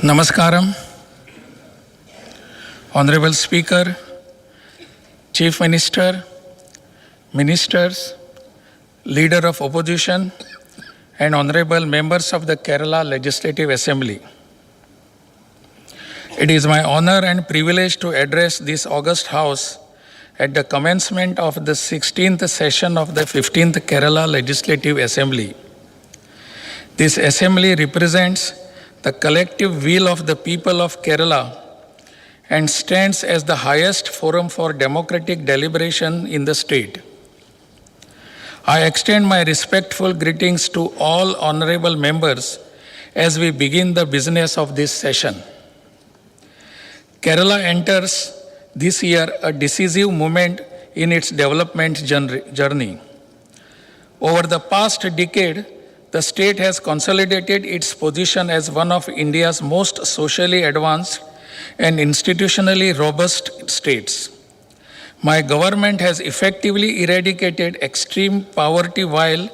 Namaskaram, Honorable Speaker, Chief Minister, Ministers, Leader of Opposition, and Honorable Members of the Kerala Legislative Assembly. It is my honor and privilege to address this august House at the commencement of the 16th session of the 15th Kerala Legislative Assembly. This assembly represents the collective will of the people of Kerala and stands as the highest forum for democratic deliberation in the state. I extend my respectful greetings to all honorable members as we begin the business of this session. Kerala enters this year a decisive moment in its development journey. Over the past decade, the state has consolidated its position as one of India's most socially advanced and institutionally robust states. My government has effectively eradicated extreme poverty while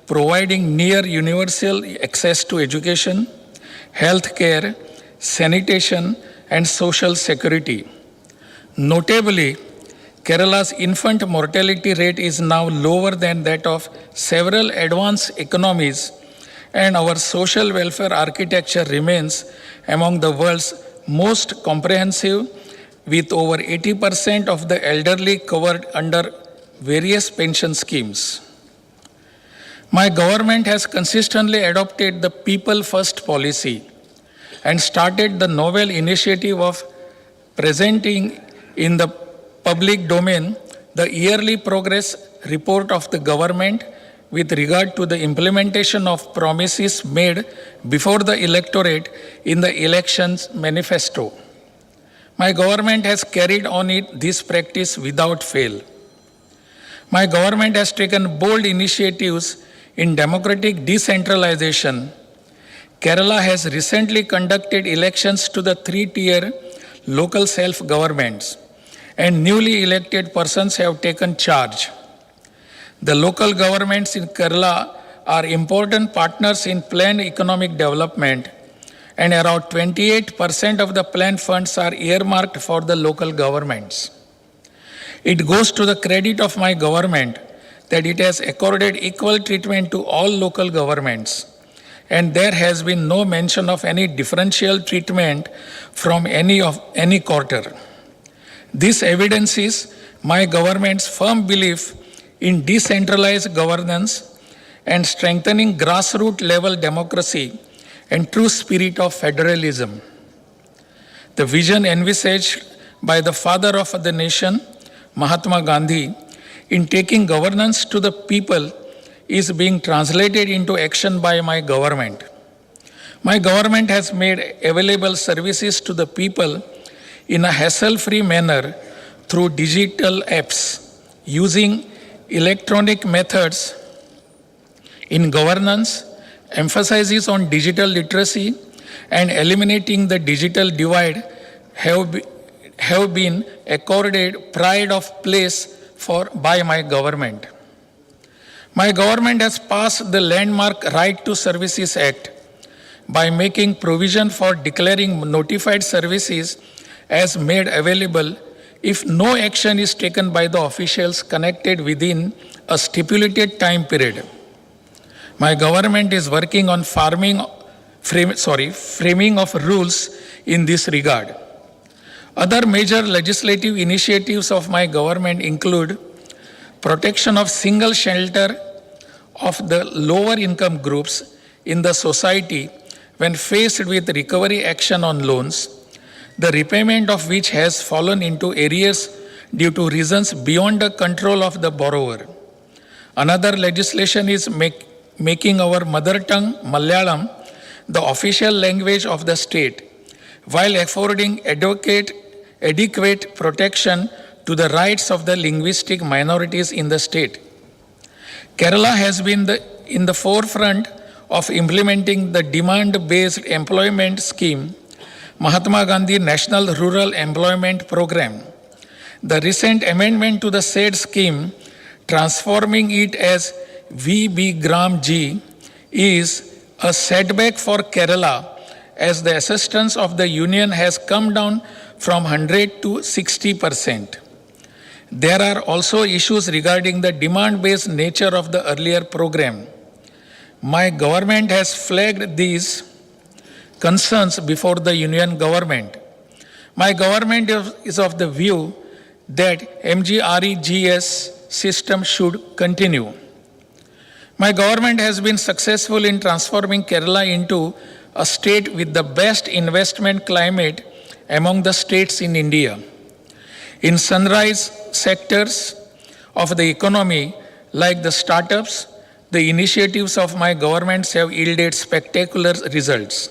providing near universal access to education, health care, sanitation, and social security. Notably, Kerala's infant mortality rate is now lower than that of several advanced economies, and our social welfare architecture remains among the world's most comprehensive, with over 80% of the elderly covered under various pension schemes. My government has consistently adopted the People First policy and started the novel initiative of presenting in the public domain the yearly progress report of the government with regard to the implementation of promises made before the electorate in the elections manifesto. My government has carried on this practice without fail. My government has taken bold initiatives in democratic decentralization. Kerala has recently conducted elections to the three-tier local self-governments, and newly elected persons have taken charge. The local governments in Kerala are important partners in planned economic development, and around 28% of the planned funds are earmarked for the local governments. It goes to the credit of my government that it has accorded equal treatment to all local governments, and there has been no mention of any differential treatment from any quarter. This evidences my government's firm belief in decentralized governance and strengthening grassroots level democracy and true spirit of federalism. The vision envisaged by the father of the nation, Mahatma Gandhi, in taking governance to the people is being translated into action by my government. My government has made available services to the people in a hassle-free manner through digital apps, using electronic methods in governance, emphasis on digital literacy, and eliminating the digital divide have been accorded pride of place by my government. My government has passed the landmark Right to Services Act by making provision for declaring notified services as made available if no action is taken by the officials connected within a stipulated time period. My government is working on framing of rules in this regard. Other major legislative initiatives of my government include protection of single shelter of the lower income groups in the society when faced with recovery action on loans, the repayment of which has fallen into arrears due to reasons beyond the control of the borrower. Another legislation is making our mother tongue, Malayalam, the official language of the state, while affording adequate protection to the rights of the linguistic minorities in the state. Kerala has been in the forefront of implementing the demand-based employment scheme, Mahatma Gandhi National Rural Employment Program. The recent amendment to the said scheme, transforming it as VB Gram G, is a setback for Kerala as the assistance of the Union has come down from 100 to 60%. There are also issues regarding the demand-based nature of the earlier program. My government has flagged these concerns before the Union government. My government is of the view that MGREGS system should continue. My government has been successful in transforming Kerala into a state with the best investment climate among the states in India. In sunrise sectors of the economy, like the startups, the initiatives of my government have yielded spectacular results.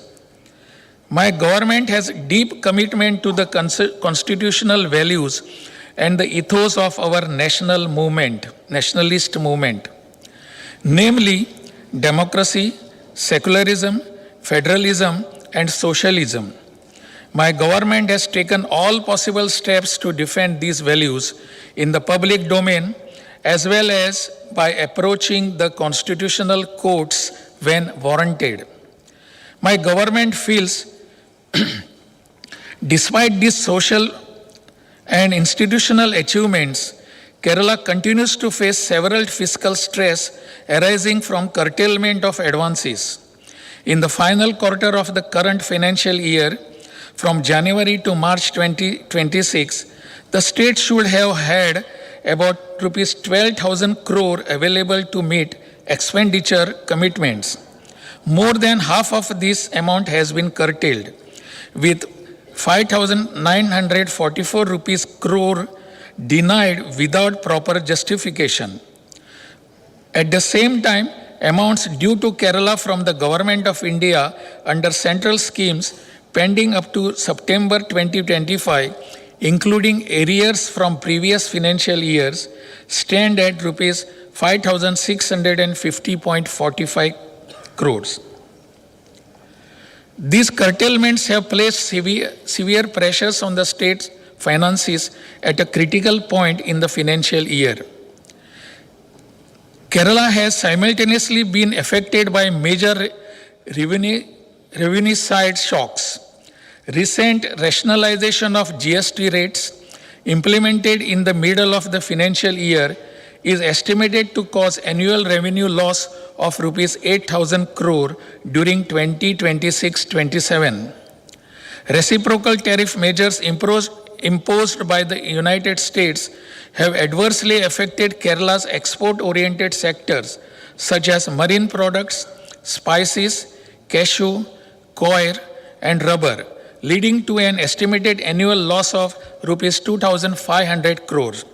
My government has deep commitment to the constitutional values and the ethos of our nationalist movement, namely democracy, secularism, federalism, and socialism. My government has taken all possible steps to defend these values in the public domain, as well as by approaching the constitutional courts when warranted. My government feels, despite these social and institutional achievements, Kerala continues to face several fiscal stress arising from curtailment of advances. In the final quarter of the current financial year, from January to March 2026, the state should have had about rupees 12,000 crore available to meet expenditure commitments. More than half of this amount has been curtailed, with 5,944 rupees crore denied without proper justification. At the same time, amounts due to Kerala from the Government of India under central schemes pending up to September 2025, including arrears from previous financial years, stand at rupees 5,650.45 crores. These curtailments have placed severe pressures on the state's finances at a critical point in the financial year. Kerala has simultaneously been affected by major revenue side shocks. Recent rationalization of GST rates implemented in the middle of the financial year is estimated to cause annual revenue loss of rupees 8,000 crore during 2026-27. Reciprocal tariff measures imposed by the United States have adversely affected Kerala's export-oriented sectors such as marine products, spices, cashew, coir, and rubber, leading to an estimated annual loss of rupees 2,500 crores.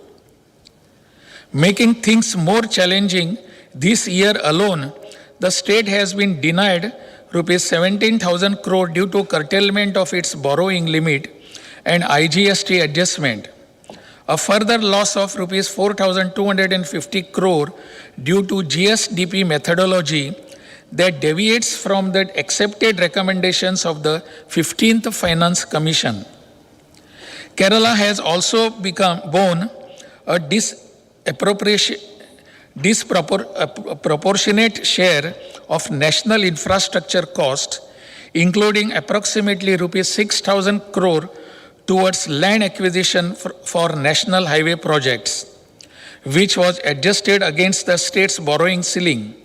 Making things more challenging, this year alone, the state has been denied rupees 17,000 crore due to curtailment of its borrowing limit and IGST adjustment. A further loss of rupees 4,250 crore due to GSDP methodology that deviates from the accepted recommendations of the 15th Finance Commission. Kerala has also borne a disproportionate share of national infrastructure costs, including approximately rupees 6,000 crore towards land acquisition for national highway projects, which was adjusted against the state's borrowing ceiling.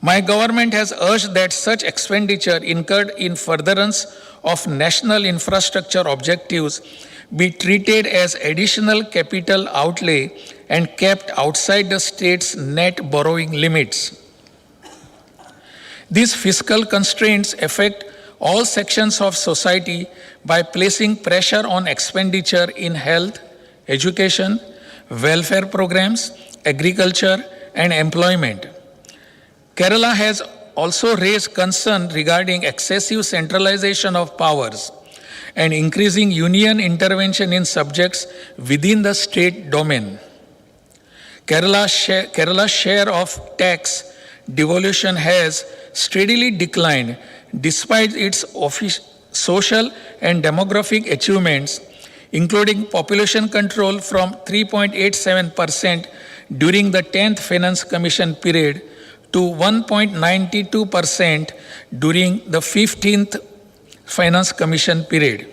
My government has urged that such expenditure incurred in furtherance of national infrastructure objectives be treated as additional capital outlay and kept outside the state's net borrowing limits. These fiscal constraints affect all sections of society by placing pressure on expenditure in health, education, welfare programs, agriculture, and employment. Kerala has also raised concern regarding excessive centralization of powers and increasing union intervention in subjects within the state domain. Kerala's share of tax devolution has steadily declined despite its social and demographic achievements, including population control from 3.87% during the 10th Finance Commission period to 1.92% during the 15th Finance Commission period.